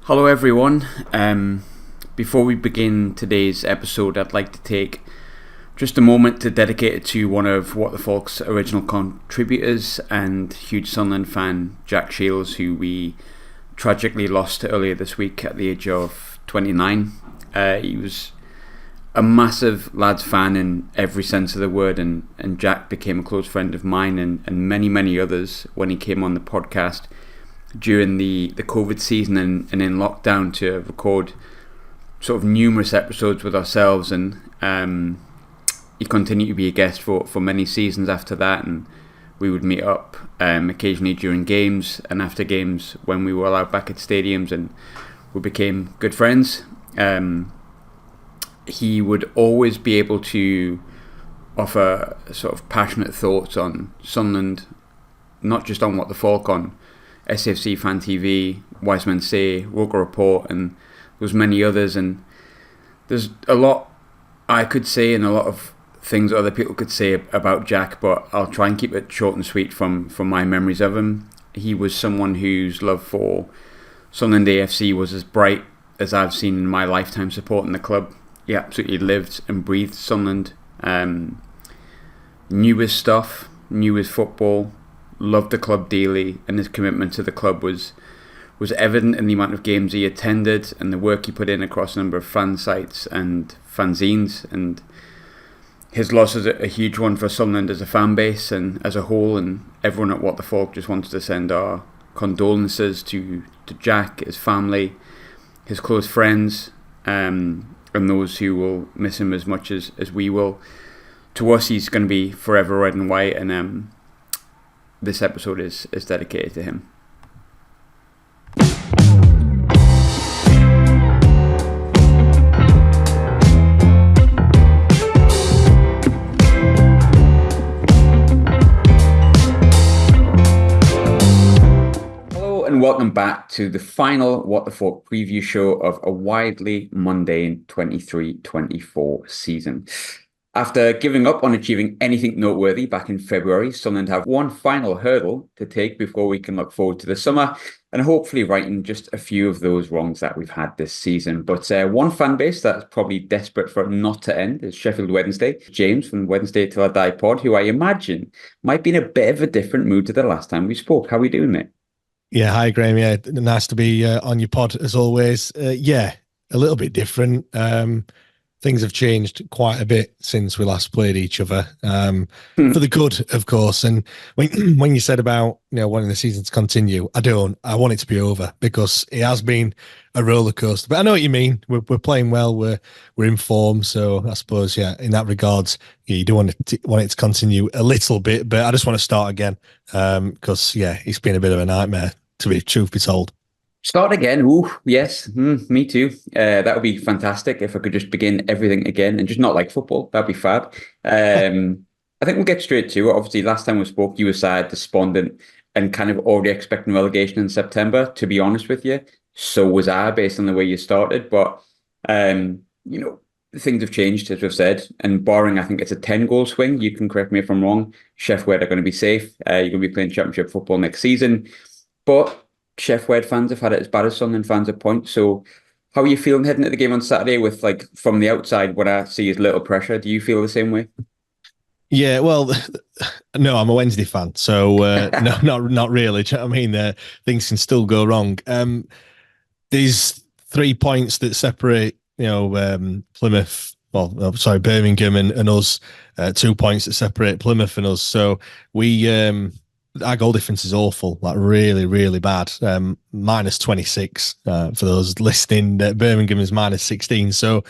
Hello everyone. Before we begin today's episode, I'd like to take just a moment to dedicate it to one of What the Falk's original contributors and huge Sunderland fan, Jack Shields, who we tragically lost earlier this week at the age of 29. He was a massive lads fan in every sense of the word, and Jack became a close friend of mine and many others when he came on the podcast during the COVID season and in lockdown to record sort of numerous episodes with ourselves, and he continued to be a guest for many seasons after that, and we would meet up occasionally during games and after games when we were allowed back at stadiums, and we became good friends. He would always be able to offer sort of passionate thoughts on Sunderland, not just on What the Falk, on SFC Fan TV, Wise Men Say, Roker Report, and there's many others. And there's a lot I could say and a lot of things other people could say about Jack, but I'll try and keep it short and sweet from my memories of him. He was someone whose love for Sunderland AFC was as bright as I've seen in my lifetime supporting the club. He absolutely lived and breathed Sunderland, knew his stuff, knew his football, loved the club dearly, and his commitment to the club was evident in the amount of games he attended and the work he put in across a number of fan sites and fanzines. And his loss is a huge one for Sunderland as a fan base and as a whole, and everyone at What the Falk just wanted to send our condolences to Jack, his family, his close friends, and those who will miss him as much as we will. To us, he's going to be forever red and white, and this episode is dedicated to him. Hello and welcome back to the final What the Falk preview show of a wildly mundane 23-24 season. After giving up on achieving anything noteworthy back in February, Sunderland have one final hurdle to take before we can look forward to the summer and hopefully righten just a few of those wrongs that we've had this season. But one fan base that's probably desperate for it not to end is Sheffield Wednesday. James from Wednesday Til I Die pod, who I imagine might be in a bit of a different mood to the last time we spoke. How are we doing, mate? Yeah, hi Graham. Yeah, nice to be on your pod as always. Yeah, a little bit different. Things have changed quite a bit since we last played each other, for the good, of course. And when you said about wanting the season to continue, I want it to be over because it has been a roller coaster. But I know what you mean. We're playing well. We're in form. So I suppose in that regards, you do want it to continue a little bit. But I just want to start again because it's been a bit of a nightmare, to be truth be told. Start again. Ooh, yes, me too. That would be fantastic if I could just begin everything again and just not like football. That'd be fab. I think we'll get straight to it. Obviously, last time we spoke, you were sad, despondent, and kind of already expecting relegation in September. To be honest with you, so was I, based on the way you started. But things have changed, as we've said, and barring, I think it's a 10-goal swing. You can correct me if I'm wrong. Sheffield Wednesday are going to be safe. You're going to be playing Championship football next season, but Sheffield Wednesday fans have had it as bad as Sunderland fans at points. So how are you feeling heading into the game on Saturday with, from the outside, what I see is little pressure? Do you feel the same way? Yeah, well, no, I'm a Wednesday fan. So no, not really. Do you know what I mean? Things can still go wrong. There's 3 points that separate, Plymouth, Birmingham and us. 2 points that separate Plymouth and us. So our goal difference is awful, really, really bad. Minus 26 for those listening. Birmingham is minus 16. So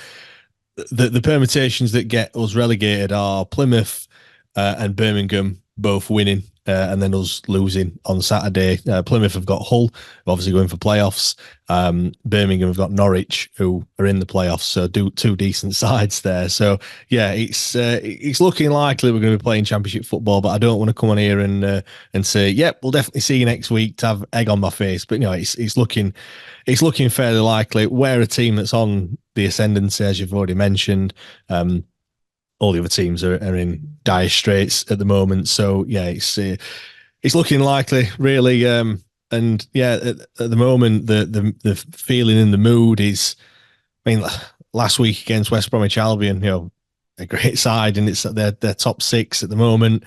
the permutations that get us relegated are Plymouth and Birmingham both winning, and then us losing on Saturday. Plymouth have got Hull, obviously going for playoffs. Birmingham have got Norwich, who are in the playoffs, so two decent sides there. So it's looking likely we're going to be playing Championship football, but I don't want to come on here and say, yep, we'll definitely see you next week to have egg on my face. But it's looking fairly likely. We're a team that's on the ascendancy, as you've already mentioned. All the other teams are in dire straits at the moment. So it's looking likely. Really, And yeah, at the moment, the feeling in the mood is, I mean, last week against West Bromwich Albion, a great side, and it's their top six at the moment.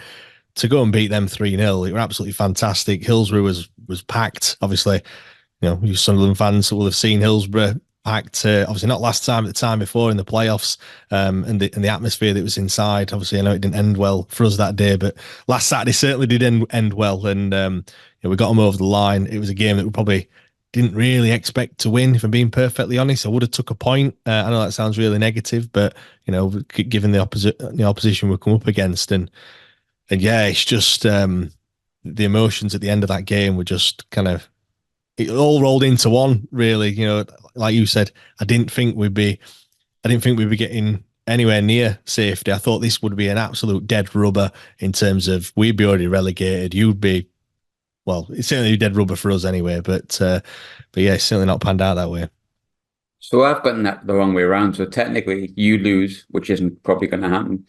To go and beat them 3-0, it were absolutely fantastic. Hillsborough was packed. Obviously, you Sunderland fans will have seen Hillsborough packed. Obviously, not last time, the time before in the playoffs, and the atmosphere that was inside. Obviously, I know it didn't end well for us that day, but last Saturday certainly did end well, and we got them over the line. It was a game that we probably didn't really expect to win. If I'm being perfectly honest, I would have took a point. I know that sounds really negative, but given the opposition we come up against, and yeah, it's just the emotions at the end of that game were just kind of, it all rolled into one, really. Like you said, I didn't think we'd be getting anywhere near safety. I thought this would be an absolute dead rubber in terms of we'd be already relegated. You'd be, well, it's certainly a dead rubber for us anyway, but yeah, it's certainly not panned out that way. So I've gotten that the wrong way around. So technically, you lose, which isn't probably going to happen,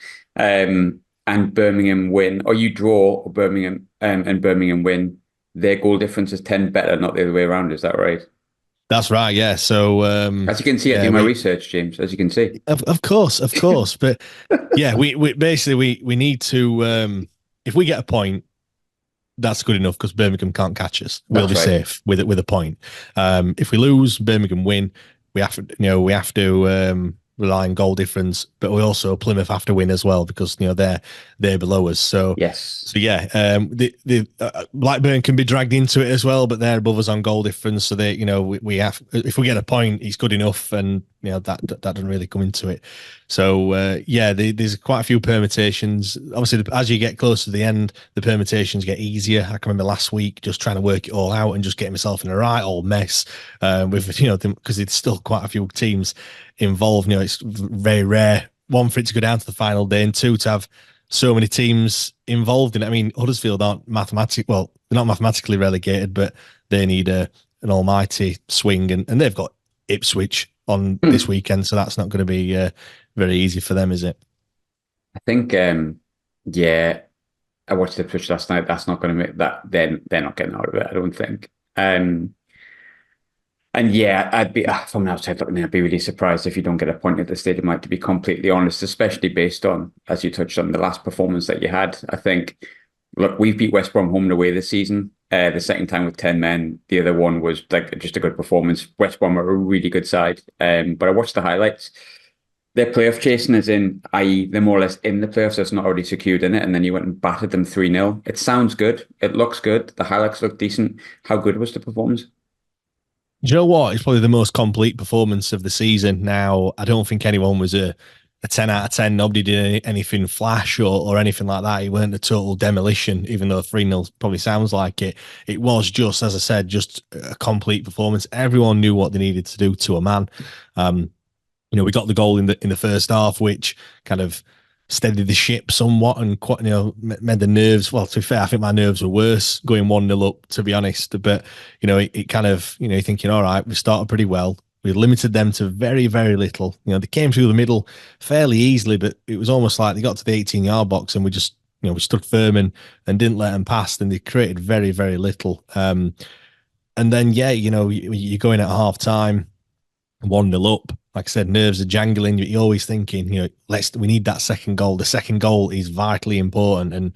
and Birmingham win, or you draw, or Birmingham and Birmingham win. Their goal difference is 10 better, not the other way around. Is that right? That's right. Yeah. So as you can see, I do my research, James. As you can see, of course, but yeah, we basically we need to if we get a point, that's good enough because Birmingham can't catch us. We'll be safe with a point. If we lose, Birmingham win. We have to rely on goal difference, but we also Plymouth have to win as well because they're below us. So yes, so yeah, the Blackburn can be dragged into it as well, but they're above us on goal difference. So they we have, if we get a point, it's good enough, and that doesn't really come into it. So yeah, there's quite a few permutations. Obviously, as you get close to the end, the permutations get easier. I can remember last week just trying to work it all out and just getting myself in a right old mess with because it's still quite a few teams involved. It's very rare, one, for it to go down to the final day, and two, to have so many teams involved in it. I mean, Huddersfield aren't they're not mathematically relegated, but they need an almighty swing, and they've got Ipswich on this weekend, so that's not going to be very easy for them, is it? I think, yeah, I watched Ipswich last night. That's not going to make that. Then they're not getting out of it, I don't think. And yeah, I'd be from the outside looking in, I'd be really surprised if you don't get a point at the stadium, like, to be completely honest, especially based on, as you touched on, the last performance that you had. I think, look, we've beat West Brom home and away this season. The second time with 10 men. The other one was like just a good performance. West Brom are a really good side. But I watched the highlights. Their playoff chasing is in, i.e., they're more or less in the playoffs, so it's not already secured in it, and then you went and battered them 3-0. It sounds good. It looks good. The highlights look decent. How good was the performance? Do you know what? It's probably the most complete performance of the season. Now, I don't think anyone was a 10 out of 10. Nobody did anything flash or anything like that. It weren't a total demolition, even though 3-0 probably sounds like it. It was just, as I said, just a complete performance. Everyone knew what they needed to do to a man. We got the goal in the first half, which kind of steadied the ship somewhat and quite, made the nerves. Well, to be fair, I think my nerves were worse going 1-0 up, to be honest. But, it kind of, you're thinking, all right, we started pretty well. We limited them to very, very little. They came through the middle fairly easily, but it was almost like they got to the 18-yard box and we just, we stood firm and didn't let them pass. And they created very, very little. And then, yeah, you're going at half time, 1-0 up. Like I said, nerves are jangling. You're always thinking, we need that second goal. The second goal is vitally important. And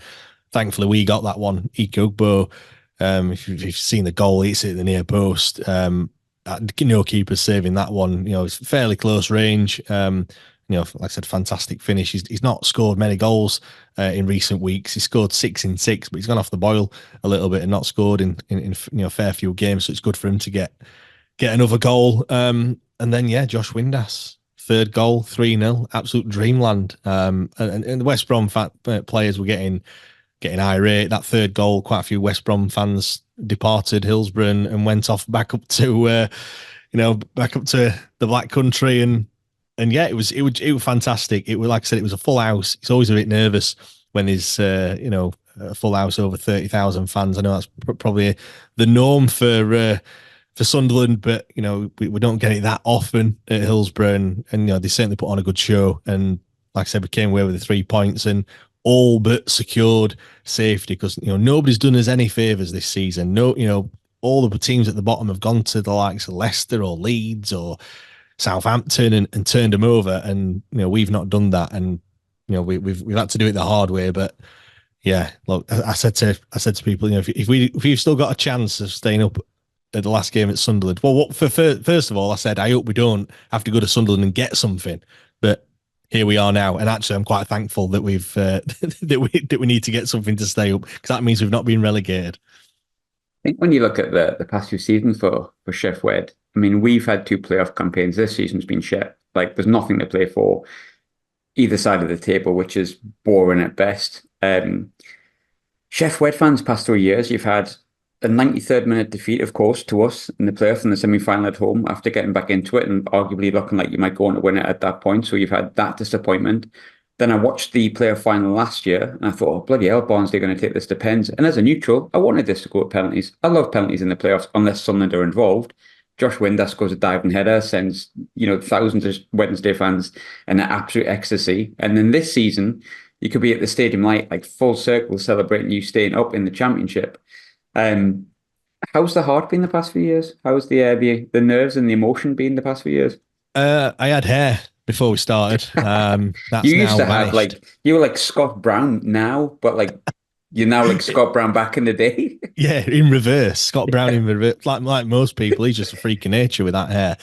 thankfully, we got that one. Ike Ugbo, if you've seen the goal, it's at the near post. No keeper saving that one. It's fairly close range. Like I said, fantastic finish. He's not scored many goals in recent weeks. He scored 6 in 6, but he's gone off the boil a little bit and not scored in a fair few games. So it's good for him to get another goal. And then, yeah, Josh Windass, third goal, 3-0, absolute dreamland. And the West Brom players were getting irate. That third goal, quite a few West Brom fans departed Hillsborough and went off back up to the Black Country. And yeah, it was fantastic. It was, like I said, it was a full house. It's always a bit nervous when there's a full house over 30,000 fans. I know that's probably the norm for Sunderland, but we don't get it that often at Hillsborough, and they certainly put on a good show. And like I said, we came away with the 3 points and all but secured safety because nobody's done us any favors this season. No, all the teams at the bottom have gone to the likes of Leicester or Leeds or Southampton and turned them over, and we've not done that, and we've had to do it the hard way. But yeah, look, I said to people, if you've still got a chance of staying up at the last game at Sunderland, well, first of all, I said I hope we don't have to go to Sunderland and get something, but here we are now, and actually, I'm quite thankful that we've that we need to get something to stay up, because that means we've not been relegated. I think when you look at the past few seasons for Sheffield Wednesday, I mean, we've had 2 playoff campaigns. This season's been shit. Like, there's nothing to play for either side of the table, which is boring at best. Sheffield Wednesday fans, past 3 years, you've had a 93rd minute defeat, of course, to us in the playoff in the semi-final at home after getting back into it and arguably looking like you might go on to win it at that point. So you've had that disappointment. Then I watched the playoff final last year and I thought, oh, bloody hell, Barnsley are going to take this to pens. And as a neutral, I wanted this to go to penalties. I love penalties in the playoffs unless Sunderland are involved. Josh Windass scores a diving header, sends thousands of Wednesday fans in an absolute ecstasy. And then this season, you could be at the Stadium Light, like full circle, celebrating you staying up in the Championship. How's the heart been the past few years? How's the nerves and the emotion been the past few years? I had hair before we started. That's you used to vanished. have you were like Scott Brown now, but like you're now like Scott Brown back in the day. Yeah, in reverse. Scott Brown in reverse. Like most people, he's just a freak of nature with that hair.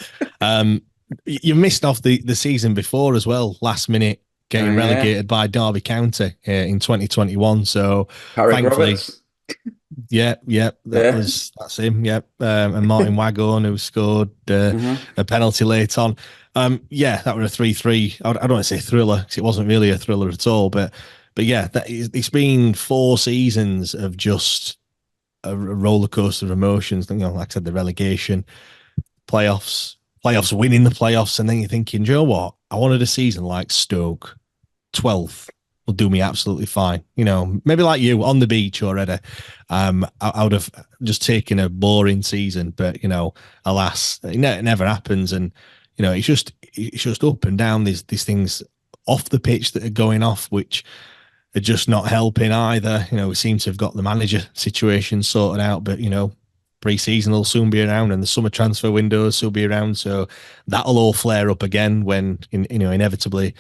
You missed off the season before as well, last minute getting relegated by Derby County in 2021. So Harry Roberts. That's him. Yeah, and Martin Waghorn, who scored a penalty late on. That was a 3-3. I don't want to say thriller, because it wasn't really a thriller at all. But yeah, it's been 4 seasons of just a roller coaster of emotions. Like I said, the relegation, playoffs, winning the playoffs, and then you're thinking, you know what? I wanted a season like Stoke, 12th. Will do me absolutely fine. Maybe like you on the beach already. I would have just taken a boring season, but alas, it never happens. And it's just up and down. These things off the pitch that are going off, which are just not helping either. We seem to have got the manager situation sorted out, but pre-season will soon be around, and the summer transfer window will soon be around. So that'll all flare up again when inevitably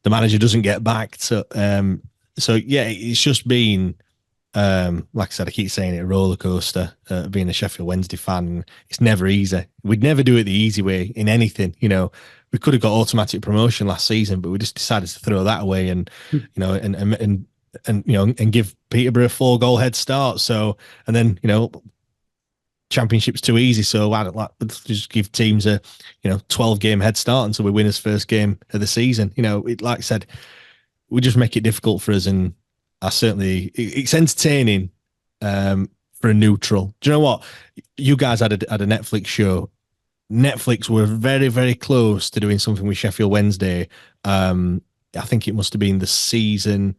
the manager doesn't get back. So yeah, it's just been, like I said, I keep saying it, a roller coaster, being a Sheffield Wednesday fan. It's never easy. We'd never do it the easy way in anything. We could have got automatic promotion last season, but we just decided to throw that away and give Peterborough a 4-goal head start. So, and then, Championship's too easy, so let's just give teams a 12-game head start until we win his first game of the season. Like I said, we just make it difficult for us, and it's entertaining for a neutral. Do you know what? You guys had a Netflix show. Netflix were very, very close to doing something with Sheffield Wednesday. I think it must have been the season.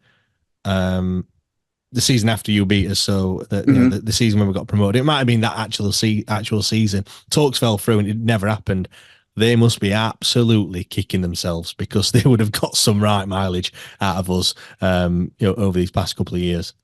The season after you beat us, so the season when we got promoted, it might have been that actual season. Talks fell through and it never happened. They must be absolutely kicking themselves, because they would have got some right mileage out of us, over these past couple of years.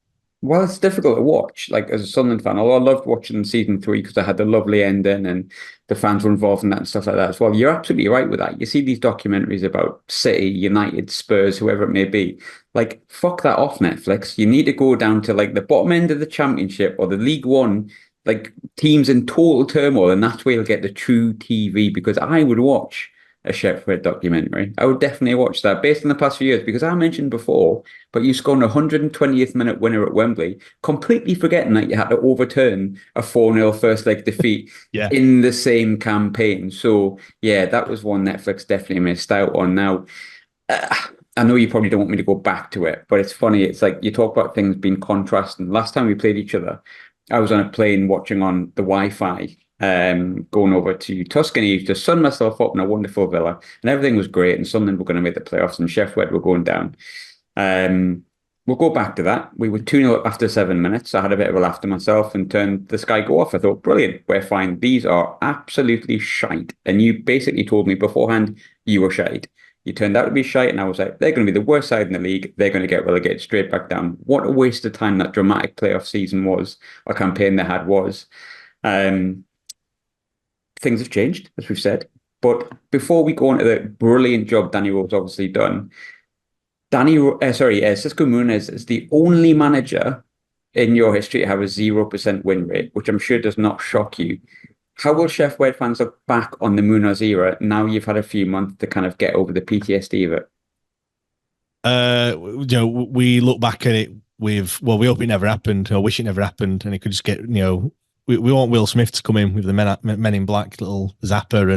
Well, it's difficult to watch, like as a Sunderland fan. Although I loved watching season 3 because I had the lovely ending and the fans were involved in that and stuff like that as well. You're absolutely right with that. You see these documentaries about City, United, Spurs, whoever it may be. Like, fuck that off, Netflix. You need to go down to like the bottom end of the Championship or the League One, like teams in total turmoil, and that's where you'll get the true TV. Because I would watch a Sheffield documentary. I would definitely watch that based on the past few years, because I mentioned before, but you scored a 120th minute winner at Wembley, completely forgetting that you had to overturn a 4-0 first leg defeat in the same campaign. So yeah, that was one Netflix definitely missed out on. Now, I know you probably don't want me to go back to it, but it's funny. It's like you talk about things being contrasting. Last time we played each other, I was on a plane watching on the Wi-Fi, going over to Tuscany to sun myself up in a wonderful villa, and everything was great, and Sunderland were going to make the playoffs and Sheffield were going down. We'll go back to that. We were 2-0 up after 7 minutes. I had a bit of a laugh to myself and turned the Sky Go off. I thought, brilliant, we're fine. These are absolutely shite. And you basically told me beforehand you were shite. You turned out to be shite, and I was like, they're going to be the worst side in the league. They're going to get relegated straight back down. What a waste of time that dramatic playoff season was, or campaign they had was. Um, things have changed, as we've said. But before we go into the brilliant job Danny Rohl's obviously done, Cisco Munoz is the only manager in your history to have a 0% win rate, which I'm sure does not shock you. How will Sheffield Wednesday fans look back on the Munoz era now you've had a few months to kind of get over the PTSD of it? We look back at it with, well, we hope it never happened, or wish it never happened, and it could just get, we want Will Smith to come in with the Men in Black little zapper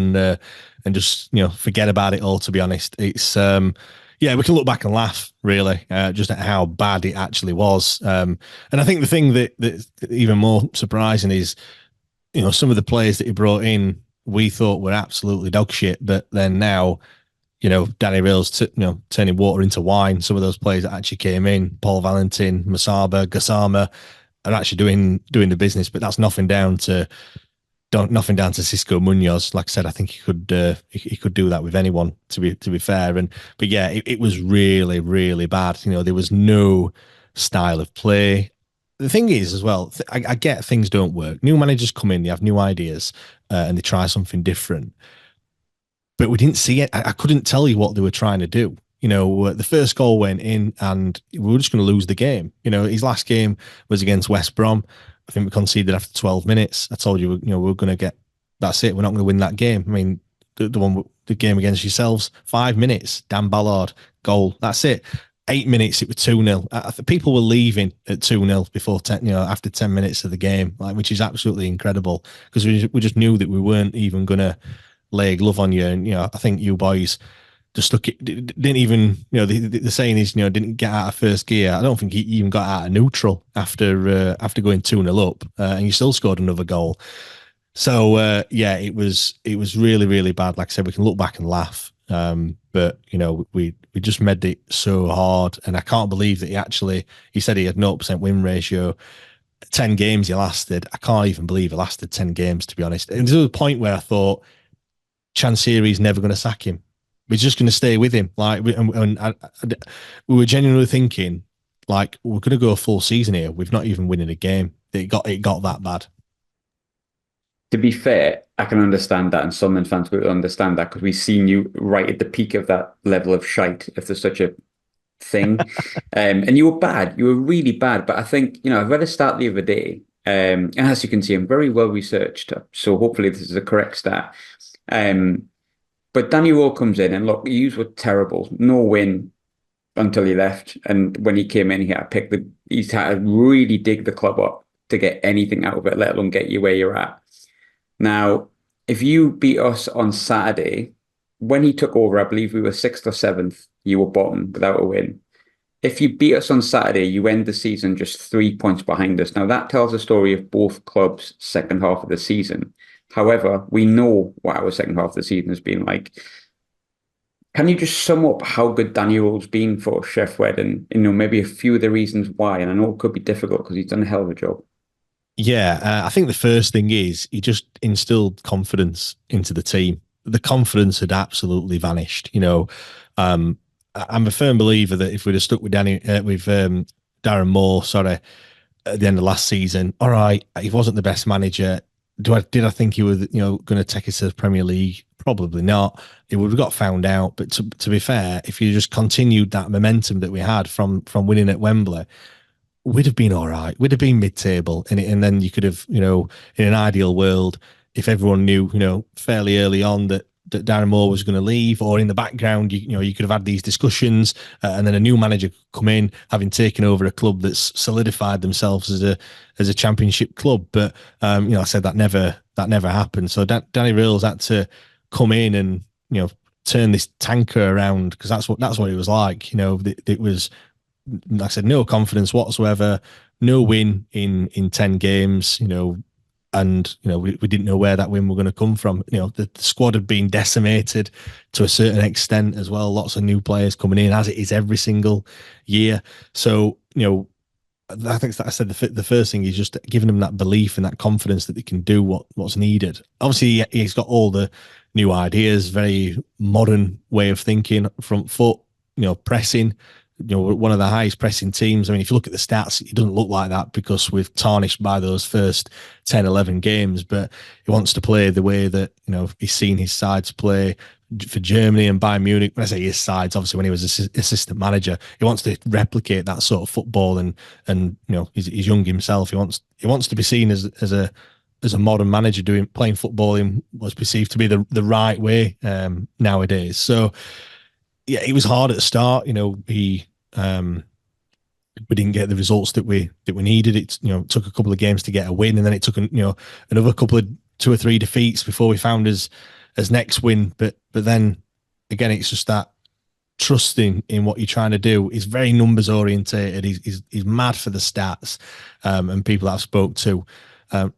and just forget about it all. To be honest, it's we can look back and laugh really, just at how bad it actually was. And I think the thing that's even more surprising is, some of the players that he brought in, we thought were absolutely dog shit, but then now, Danny Rohl's turning water into wine. Some of those players that actually came in, Paul Valentin, Masaba, Gassama, are actually doing the business. But that's nothing down to Cisco Munoz. Like I said, I think he could do that with anyone. To be fair, but yeah, it was really, really bad. There was no style of play. The thing is, as well, I get things don't work. New managers come in, they have new ideas, and they try something different. But we didn't see it. I couldn't tell you what they were trying to do. The first goal went in and we were just going to lose the game. His last game was against West Brom. I think we conceded after 12 minutes. I told you, we're going to get, that's it. We're not going to win that game. I mean, the game against yourselves, 5 minutes, Dan Ballard, goal. That's it. 8 minutes, it was 2-0. People were leaving at 2-0 before 10, after 10 minutes of the game, which is absolutely incredible because we just knew that we weren't even going to lay a glove on you. And, I think you boys just didn't even, the saying is, didn't get out of first gear. I don't think he even got out of neutral after going 2-0 up, and you still scored another goal. So, it was really, really bad. Like I said, we can look back and laugh. But, we just made it so hard. And I can't believe that he said he had 0% win ratio. 10 games he lasted. I can't even believe he lasted 10 games, to be honest. And there was a point where I thought, Chansiri's never going to sack him. We're just going to stay with him. We were genuinely thinking, we're going to go a full season here. We've not even winning a game. It got that bad. To be fair, I can understand that, and Sunderland fans will understand that because we've seen you right at the peak of that level of shite, if there's such a thing. And you were bad. You were really bad. But I think, I read a stat the other day, and as you can see, I'm very well researched. So hopefully this is a correct stat. But Danny Rohl comes in and look, Hughes were terrible. No win until he left. And when he came in, he had to really dig the club up to get anything out of it, let alone get you where you're at. Now, if you beat us on Saturday, when he took over, I believe we were 6th or 7th, you were bottom without a win. If you beat us on Saturday, you end the season just 3 points behind us. Now, that tells the story of both clubs' second half of the season. However, we know what our second half of the season has been like. Can you just sum up how good Danny Rohl's been for Sheffield and maybe a few of the reasons why? And I know it could be difficult because he's done a hell of a job. Yeah, I think the first thing is he just instilled confidence into the team. The confidence had absolutely vanished. I'm a firm believer that if we'd have stuck with Darren Moore, at the end of last season, all right, he wasn't the best manager. Did I think he was, going to take us to the Premier League? Probably not. It would have got found out. But to be fair, if you just continued that momentum that we had from winning at Wembley, we'd have been all right. We'd have been mid-table, and then you could have, in an ideal world, if everyone knew, fairly early on that Darren Moore was going to leave, or in the background, you could have had these discussions, and then a new manager could come in, having taken over a club that's solidified themselves as a championship club. But I said that never happened. So Danny Rohl's had to come in and turn this tanker around, because that's what it was like. It was, like I said, no confidence whatsoever, no win in 10 games. And we didn't know where that win were going to come from. The squad had been decimated to a certain extent as well. Lots of new players coming in, as it is every single year. So I think that I said the first thing is just giving them that belief and that confidence that they can do what's needed. Obviously, he's got all the new ideas, very modern way of thinking, front foot, pressing, one of the highest pressing teams. I mean, if you look at the stats, it doesn't look like that because we're tarnished by those first 10, 11 games, but he wants to play the way that, he's seen his sides play for Germany and Bayern Munich. When I say his sides, obviously when he was assistant manager, he wants to replicate that sort of football, and he's young himself. He wants to be seen as a modern manager playing football in what's perceived to be the right way nowadays. So yeah, it was hard at the start. We didn't get the results that we needed. It took a couple of games to get a win, and then it took another couple of 2 or 3 defeats before we found his next win. But then again, it's just that trusting in what you're trying to do. He's very numbers orientated. He's mad for the stats, and people that I've spoke to,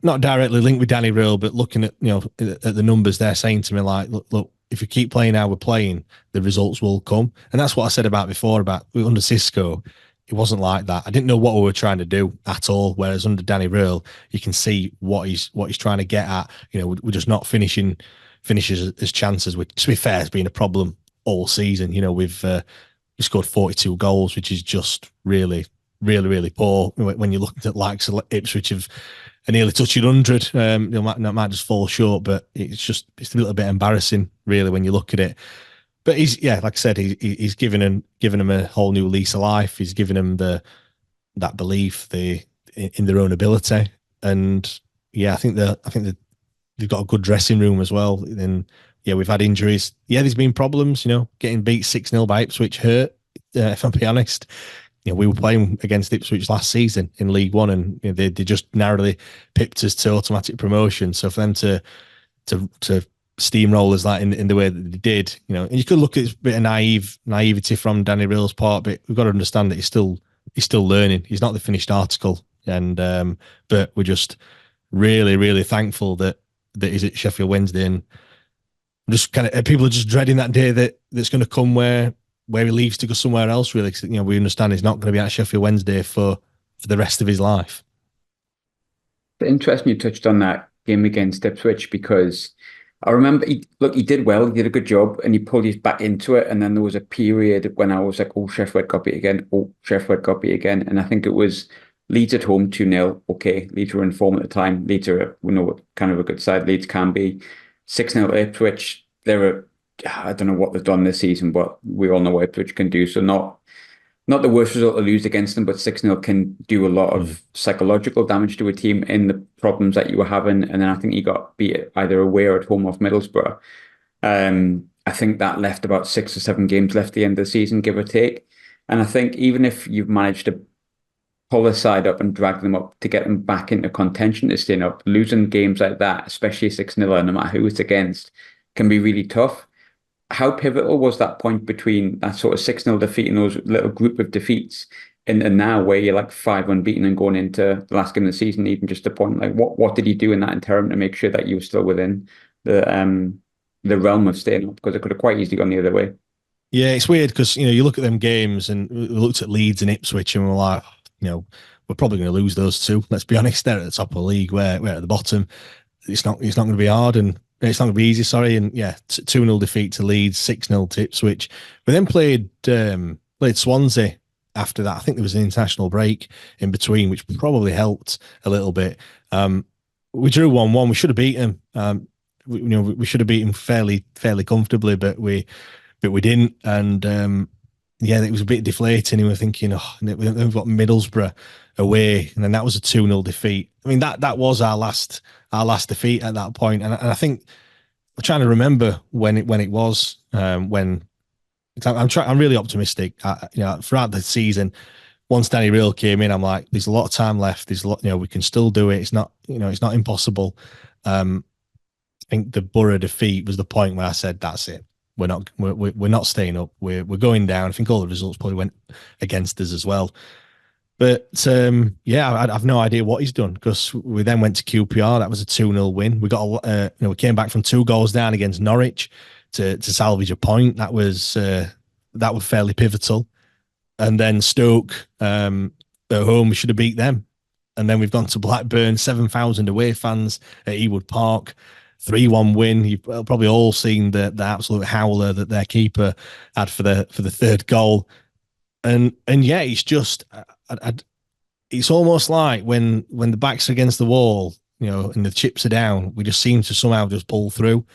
not directly linked with Danny Rohl, but looking at at the numbers, they're saying to me like, look, if you keep playing how we're playing, the results will come. And that's what I said about before about under Cisco. It wasn't like that. I didn't know what we were trying to do at all. Whereas under Danny Rohl, you can see what he's trying to get at. We're just not finishes as chances, which, to be fair, has been a problem all season. We've scored 42 goals, which is just really, really, really poor. When you look at likes of Ipswich have nearly touching 100, that might just fall short, but it's a little bit embarrassing, really, when you look at it. But like I said, he's given them a whole new lease of life. He's given them that belief in their own ability, and I think they've got a good dressing room as well. And we've had injuries. There's been problems. Getting beat 6-0 by Ipswich hurt. If I'm being honest, we were playing against Ipswich last season in League One, and they just narrowly pipped us to automatic promotion. So for them to steamroll us that in the way that they did, and you could look at a bit of naivety from Danny Rohl's part, but we've got to understand that he's still learning. He's not the finished article, and but we're just really, really thankful that he's at Sheffield Wednesday, and just kind of people are just dreading that day that's going to come where he leaves to go somewhere else, really. Cause, we understand he's not going to be at Sheffield Wednesday for the rest of his life. It's interesting you touched on that game against Ipswich, because I remember he did well, he did a good job, and he pulled us back into it. And then there was a period when I was like, oh, Sheffield got beat again. Oh, Sheffield got beat again. And I think it was Leeds at home 2-0. Okay, Leeds were in form at the time. Leeds are, kind of a good side. Leeds can be 6-0 at Ipswich. I don't know what they've done this season, but we all know what Ipswich can do. So not the worst result to lose against them, but 6-0 can do a lot of psychological damage to a team in the problems that you were having. And then I think he got beat either away or at home off Middlesbrough. I think that left about 6 or 7 games left at the end of the season, give or take. And I think even if you've managed to pull the side up and drag them up to get them back into contention to stay up, losing games like that, especially 6-0, no matter who it's against, can be really tough. How pivotal was that point between that sort of 6-0 defeat and those little group of defeats and now where you're like 5 unbeaten and going into the last game of the season, even just a point? Like what did you do in that interim to make sure that you were still within the realm of staying up? Because it could have quite easily gone the other way. Yeah, it's weird because, you look at them games and we looked at Leeds and Ipswich and we're like, we're probably going to lose those two. Let's be honest, they're at the top of the league. We're at the bottom. It's not going to be hard, and it's not going to be easy, sorry. And 2-0 defeat to Leeds, 6-0 to Ipswich. We then played Swansea after that. I think there was an international break in between, which probably helped a little bit. We drew 1-1. We should have beaten them. We should have beaten fairly comfortably, but we didn't. And it was a bit deflating. And we were thinking, then we've got Middlesbrough away, and then that was a 2-0 defeat. I mean, that was our last defeat at that point. And I think I'm trying to remember when it was. I'm really optimistic. Throughout the season, once Danny Rohl came in, I'm like, there's a lot of time left. There's a lot, we can still do it. It's not, it's not impossible. I think the Borough defeat was the point where I said, that's it. We're not staying up. We're going down. I think all the results probably went against us as well. But I have no idea what he's done, because we then went to QPR. That was a 2-0 win. We got we came back from 2 goals down against Norwich to salvage a point. That was fairly pivotal. And then Stoke at home, we should have beat them. And then we've gone to Blackburn, 7,000 away fans at Ewood Park, 3-1 win. You've probably all seen the absolute howler that their keeper had for the third goal. And yeah, it's just it's almost like when the back's against the wall, and the chips are down, we just seem to somehow just pull through.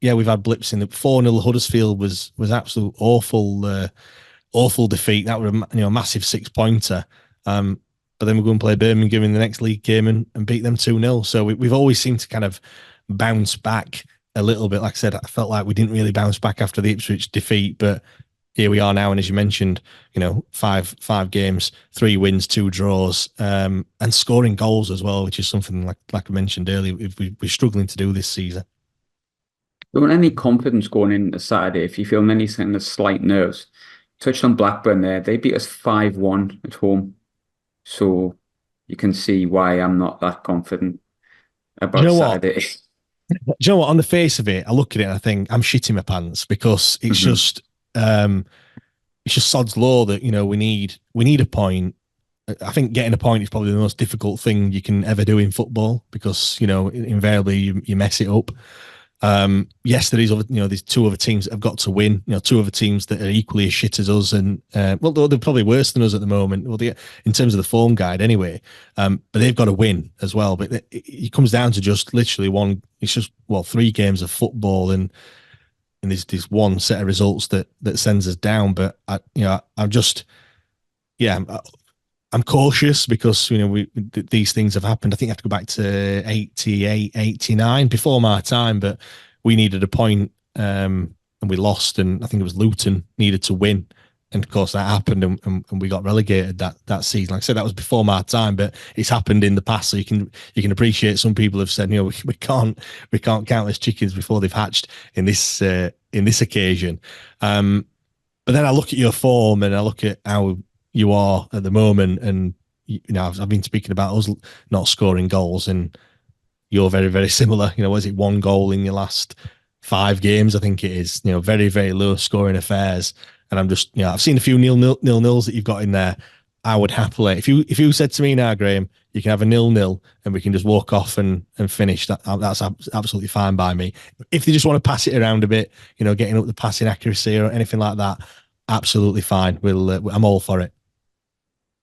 Yeah, we've had blips in the 4-0 Huddersfield was absolute awful defeat. That was a massive 6-pointer. But then we're going to play Birmingham in the next league game and beat them 2-0. So we've always seemed to kind of bounce back a little bit. Like I said, I felt like we didn't really bounce back after the Ipswich defeat, but here we are now. And as you mentioned, five games, 3 wins, 2 draws, and scoring goals as well, which is something like I mentioned earlier, we're struggling to do this season. Do you want any confidence going into Saturday? If you're feeling any kind of slight nerves, touched on Blackburn there. They beat us 5-1 at home. So you can see why I'm not that confident about Saturday. Do you know what? On the face of it, I look at it and I think I'm shitting my pants because it's just sod's law that we need a point. I think getting a point is probably the most difficult thing you can ever do in football because invariably you mess it up. Yes, there's 2 other teams that have got to win. 2 other teams that are equally as shit as us, and they're probably worse than us at the moment. Well, in terms of the form guide, anyway. But they've got to win as well. But it comes down to just literally one. It's just 3 games of football, and there's this one set of results that sends us down. But I'm cautious because these things have happened. I think I have to go back to 88, 89 before my time, but we needed a point and we lost, and I think it was Luton needed to win, and of course that happened, and we got relegated that season. Like I said, that was before my time, but it's happened in the past, so you can appreciate. Some people have said we can't count as chickens before they've hatched in this occasion. But then I look at your form and I look at how you are at the moment, and I've been speaking about us not scoring goals, and you're very, very similar. Was it 1 goal in your last 5 games? I think it is. Very, very low scoring affairs, and I'm just I've seen a few nil-nils that you've got in there. I would happily, if you said to me now, Graham, you can have a 0-0 and we can just walk off and finish. That's absolutely fine by me. If they just want to pass it around a bit, getting up the passing accuracy or anything like that, absolutely fine. I'm all for it.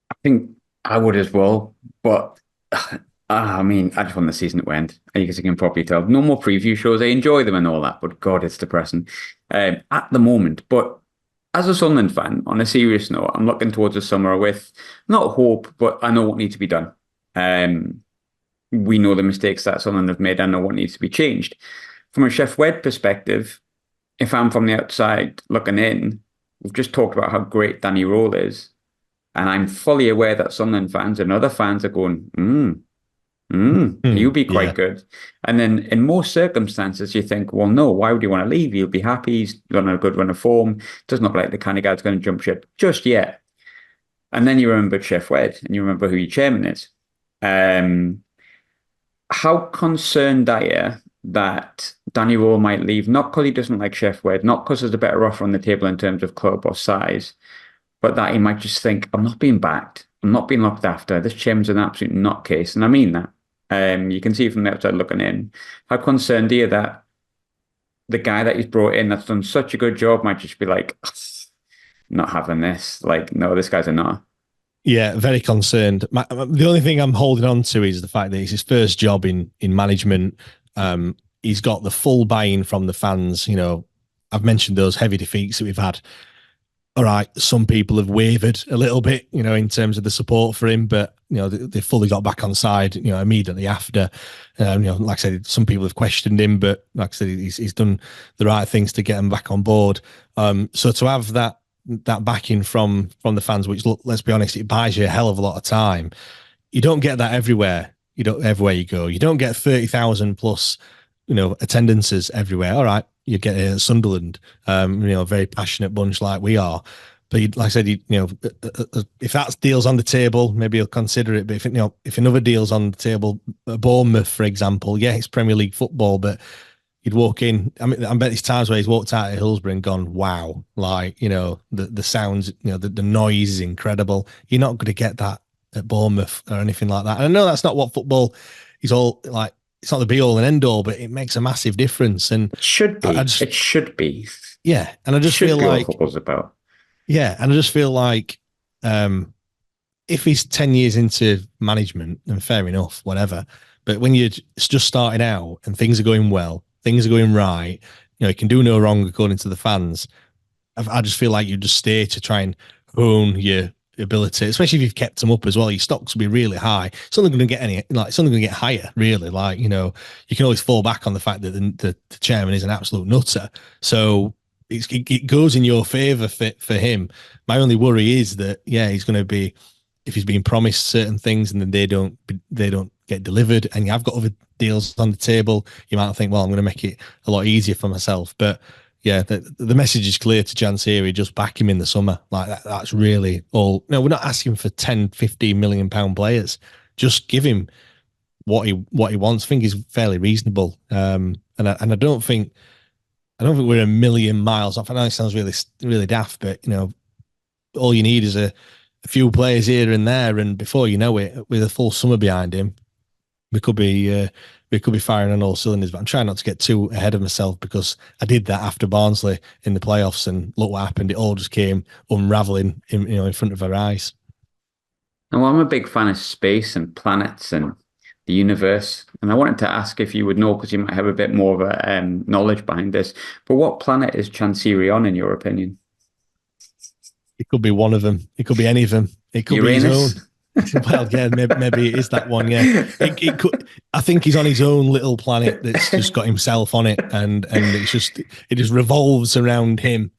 I think I would as well, but I just want the season to end. I guess you can probably tell. No more preview shows. I enjoy them and all that, but God, it's depressing at the moment. But as a Sunderland fan, on a serious note, I'm looking towards the summer with not hope, but I know what needs to be done. We know the mistakes that Sunderland have made. I know what needs to be changed. From a Chef Wed perspective, if I'm from the outside looking in, we've just talked about how great Danny Rohl is. And I'm fully aware that Sunderland fans and other fans are going, he'll be quite good. And then in most circumstances, you think, well, no, why would you want to leave? He'll be happy. He's on a good run of form. Doesn't look like the kind of guy that's going to jump ship just yet. And then you remember Chef Wed and you remember who your chairman is. How concerned are you that Danny Rohl might leave? Not because he doesn't like Chef Wed, not because there's a better offer on the table in terms of club or size, but that he might just think, I'm not being backed. I'm not being looked after. This chairman's an absolute nutcase. And I mean that. You can see from the outside looking in. How concerned are you that the guy that he's brought in that's done such a good job might just be like, not having this. Like, no, this guy's a nut. Yeah, very concerned. The only thing I'm holding on to is the fact that it's his first job in management. He's got the full buy-in from the fans. I've mentioned those heavy defeats that we've had. All right, some people have wavered a little bit, in terms of the support for him, but they fully got back on side, immediately after. Like I said, some people have questioned him, but like I said, he's done the right things to get him back on board. So to have that backing from the fans, which, look, let's be honest, it buys you a hell of a lot of time. You don't get that everywhere. Everywhere you go, you don't get 30,000 plus, attendances everywhere. All right. You get a Sunderland, a very passionate bunch like we are. But like I said, if that deal's on the table, maybe he'll consider it. But if another deal's on the table, Bournemouth, for example, yeah, it's Premier League football, but you'd walk in. I mean, I bet there's times where he's walked out of Hillsborough and gone, wow, like, the sounds, the noise is incredible. You're not going to get that at Bournemouth or anything like that. And I know that's not what football is all like. It's not the be all and end all, but it makes a massive difference. And it should be. It should be. Yeah. And I just feel like football's about. Yeah. And I just feel like If he's 10 years into management, then fair enough, whatever. But when you're just starting out and things are going well, things are going right, you can do no wrong according to the fans. I just feel like you just stay to try and hone your ability, especially if you've kept them up as well. Your stocks will be really high. It's only going to get it's only going to get higher, really. You can always fall back on the fact that the chairman is an absolute nutter. So it goes in your favour for him. My only worry is that, he's going to be, if he's being promised certain things and then they don't get delivered, and you have got other deals on the table, you might think, well, I'm going to make it a lot easier for myself. But yeah, the message is clear to Chansiri, just back him in the summer. That's really all. No, we're not asking for 10, 15 million pound players. Just give him what he wants. I think he's fairly reasonable. And I don't think we're a million miles off. I know it sounds really, really daft, but all you need is a few players here and there, and before you know it, with a full summer behind him, we could be firing on all cylinders. But I'm trying not to get too ahead of myself, because I did that after Barnsley in the playoffs, and look what happened. It all just came unraveling in front of our eyes. Now, I'm a big fan of space and planets and the universe, and I wanted to ask if you would know, because you might have a bit more of a knowledge behind this, but what planet is Chansiri on, in your opinion? It could be one of them. It could be any of them. It could Uranus? Be his own. Well, yeah, maybe it is that one. Yeah, it could. I think he's on his own little planet that's just got himself on it, and it just revolves around him.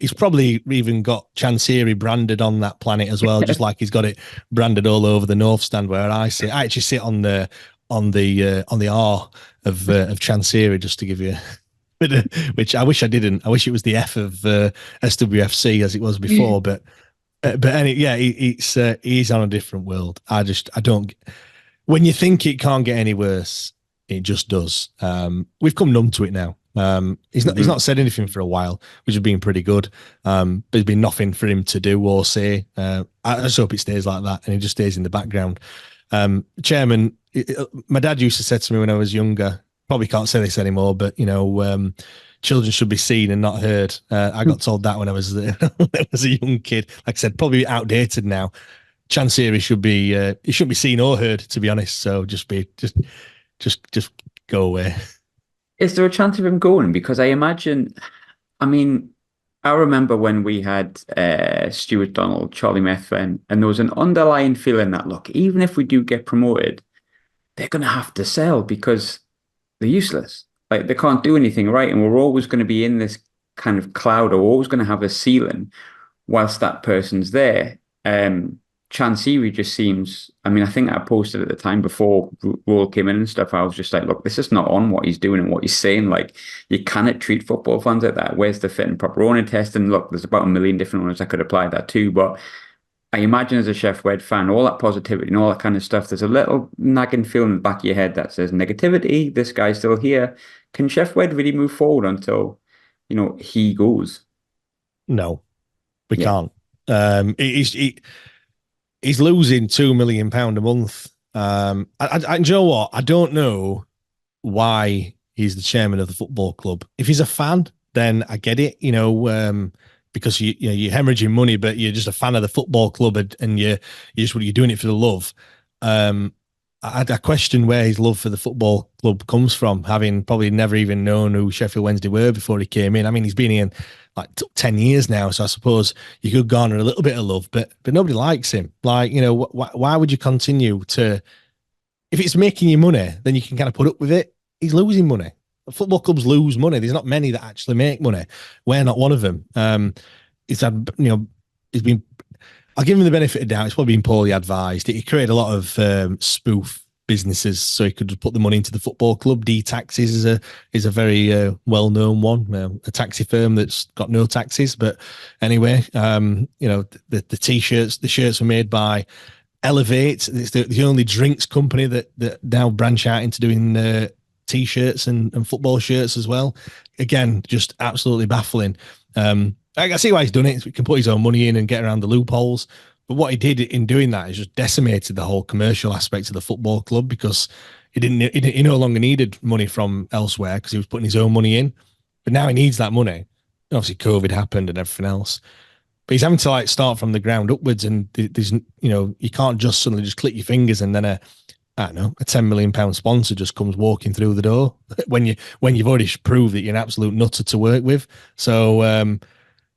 He's probably even got Chansiri branded on that planet as well, just like he's got it branded all over the North Stand where I sit. I actually sit on the R of Chansiri, just to give you. Which I wish I didn't. I wish it was the F of SWFC as it was before. But he's on a different world. I don't. When you think it can't get any worse, it just does. We've come numb to it now. He's not said anything for a while, which has been pretty good. But there's been nothing for him to do or say. I just hope it stays like that, and he just stays in the background. Chairman, my dad used to say to me when I was younger. Probably can't say this anymore, but children should be seen and not heard. I got told that when I was a young kid. Like I said, probably outdated now. Chansiri should be he shouldn't be seen or heard, to be honest. So just go away. Is there a chance of him going? Because I remember when we had Stuart Donald, Charlie Methven, and there was an underlying feeling that, look, even if we do get promoted, they're going to have to sell because they're useless. Like, they can't do anything right, and we're always going to be in this kind of cloud, or we're always going to have a ceiling whilst that person's there. Chansiri just seems, I think I posted at the time before Rohl came in and stuff, I was just like, look, this is not on what he's doing and what he's saying. Like, you cannot treat football fans like that. Where's the fit and proper owner test? And look, there's about 1 million different owners I could apply that to, but I imagine as a Sheffield Wednesday fan, all that positivity and all that kind of stuff, there's a little nagging feeling in the back of your head that says negativity, this guy's still here. Can Sheffield Wednesday really move forward until, he goes? No, we can't. He's losing £2 million a month. You know what? I don't know why he's the chairman of the football club. If he's a fan, then I get it, because you're hemorrhaging money, but you're just a fan of the football club, and you're doing it for the love. I question where his love for the football club comes from, having probably never even known who Sheffield Wednesday were before he came in. He's been here like 10 years now, so I suppose you could garner a little bit of love, but nobody likes him. Why would you continue to? If it's making you money, then you can kind of put up with it. He's losing money. Football clubs lose money. There's not many that actually make money. We're not one of them. He's had, he's been. I'll give him the benefit of doubt. It's probably been poorly advised. He created a lot of spoof businesses so he could just put the money into the football club. D-Taxis is a very well-known one, a taxi firm that's got no taxes. But anyway, the T-shirts, the shirts were made by Elevate. It's the only drinks company that now branch out into doing T-shirts and football shirts as well. Again, just absolutely baffling. I see why he's done it. He can put his own money in and get around the loopholes. But what he did in doing that is just decimated the whole commercial aspect of the football club, because he no longer needed money from elsewhere because he was putting his own money in. But now he needs that money. Obviously, COVID happened and everything else. but he's having to like start from the ground upwards, and there's you can't just suddenly just click your fingers and then I don't know, a £10 million sponsor just comes walking through the door when you've already proved that you're an absolute nutter to work with. So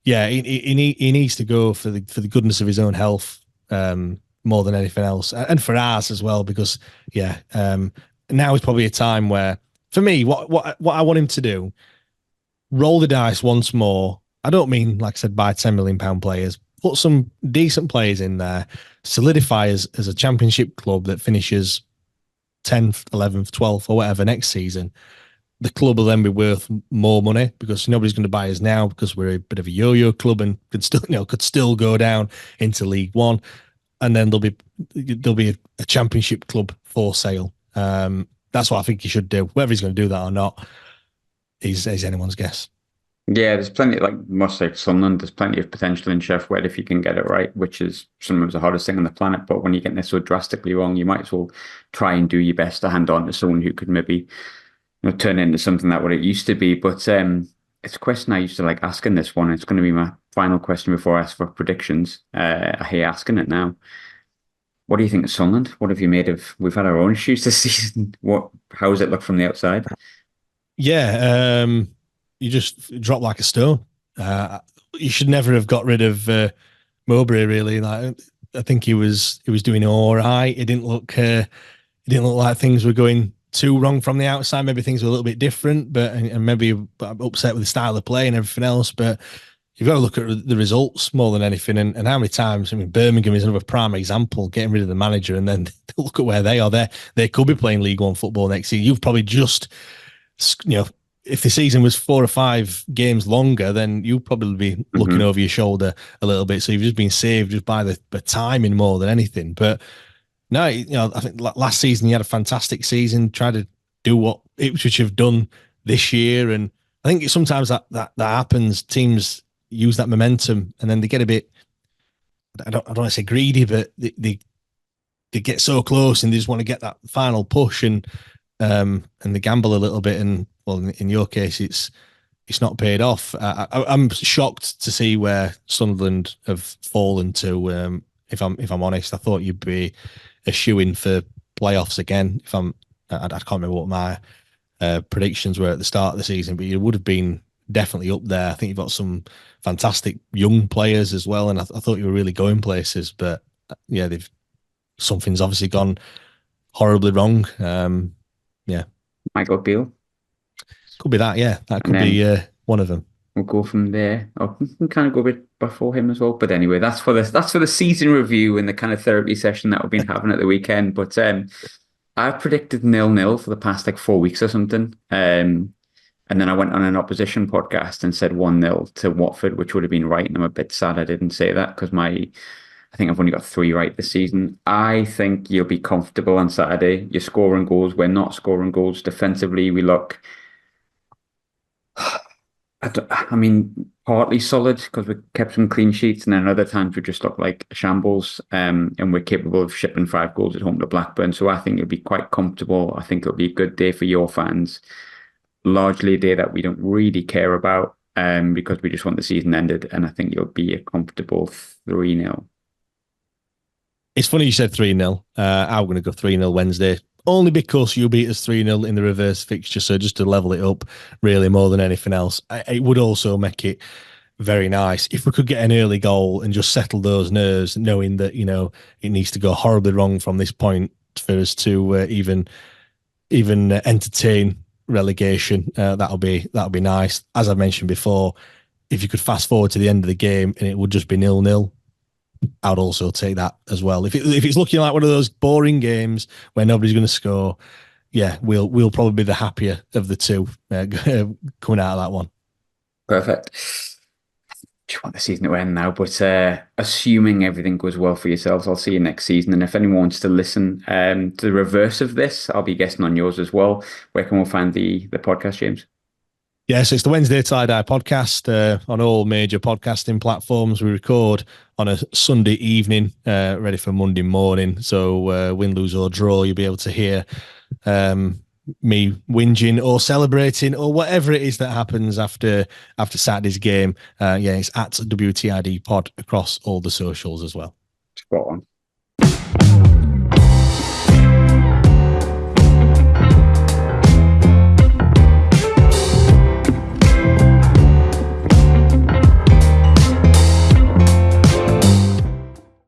yeah, he needs to go for the goodness of his own health more than anything else, and for ours as well, because now is probably a time where, for me, what I want him to do, roll the dice once more. I don't mean, like I said, buy £10 million players. Put some decent players in there, solidify as a championship club that finishes 10th, 11th, 12th, or whatever next season. The club will then be worth more money because nobody's going to buy us now because we're a bit of a yo-yo club and could still go down into League One, and then there'll be a championship club for sale. That's what I think he should do. Whether he's going to do that or not is anyone's guess. Yeah, there's plenty, much like Sunderland, there's plenty of potential in Sheffield if you can get it right, which is sometimes the hardest thing on the planet. But when you get this so drastically wrong, you might as well try and do your best to hand on to someone who could maybe turn into something that what it used to be. But it's a question I used to like asking this one. It's going to be my final question before I ask for predictions. I hate asking it now. What do you think of Sunderland? What have you made of? We've had our own issues this season. How does it look from the outside? Yeah, you just drop like a stone. You should never have got rid of Mowbray. Really, I think he was doing all right. It didn't look like things were going too wrong from the outside. Maybe things were a little bit different, and maybe upset with the style of play and everything else. But you've got to look at the results more than anything. And how many times? I mean, Birmingham is another prime example. Getting rid of the manager, and then look at where they are. They could be playing League One football next season. You've probably just, if the season was 4 or 5 games longer, then you'd probably be looking over your shoulder a little bit. So you've just been saved just by the timing more than anything. But no, I think last season you had a fantastic season. Try to do what Ipswich have done this year, and I think sometimes that happens. Teams use that momentum, and then they get a bit. I don't want to say greedy, but they get so close and they just want to get that final push, and they gamble a little bit. And well, in your case, it's not paid off. I'm shocked to see where Sunderland have fallen to. If I'm honest, I thought you'd be a shoo-in for playoffs again. I can't remember what my predictions were at the start of the season, but you would have been definitely up there. I think you've got some fantastic young players as well, and I thought you were really going places. But yeah, something's obviously gone horribly wrong. Yeah, Michael Beale could be that. Yeah, that could be one of them. We'll go from there. We can kind of go a bit before him as well. But anyway, that's for the season review and the kind of therapy session that we've been having at the weekend. But I've predicted 0-0 for the past 4 weeks or something. And then I went on an opposition podcast and said 1-0 to Watford, which would have been right. And I'm a bit sad I didn't say that because I think I've only got 3 right this season. I think you'll be comfortable on Saturday. You're scoring goals. We're not scoring goals. Defensively, we look... I mean, partly solid because we kept some clean sheets, and then other times we just look like shambles. And we're capable of shipping 5 goals at home to Blackburn. So I think it'll be quite comfortable. I think it'll be a good day for your fans. Largely a day that we don't really care about because we just want the season ended. And I think you'll be a comfortable 3-0. It's funny you said 3-0. I'm going to go 3-0 Wednesday. Only because you beat us 3-0 in the reverse fixture, so just to level it up, really, more than anything else. It would also make it very nice if we could get an early goal and just settle those nerves, knowing that it needs to go horribly wrong from this point for us to even entertain relegation. That'll be nice. As I mentioned before, if you could fast forward to the end of the game and it would just be 0-0. I'd also take that as well. If it's looking like one of those boring games where nobody's going to score, yeah, we'll probably be the happier of the two coming out of that one. Perfect. Just want the season to end now, but assuming everything goes well for yourselves, I'll see you next season. And if anyone wants to listen to the reverse of this, I'll be guesting on yours as well. Where can we find the podcast, James? Yes, it's the Wednesday Till I Die podcast on all major podcasting platforms. We record on a Sunday evening, ready for Monday morning. So win, lose or draw, you'll be able to hear me whinging or celebrating or whatever it is that happens after Saturday's game, it's at WTID Pod across all the socials as well. Spot on.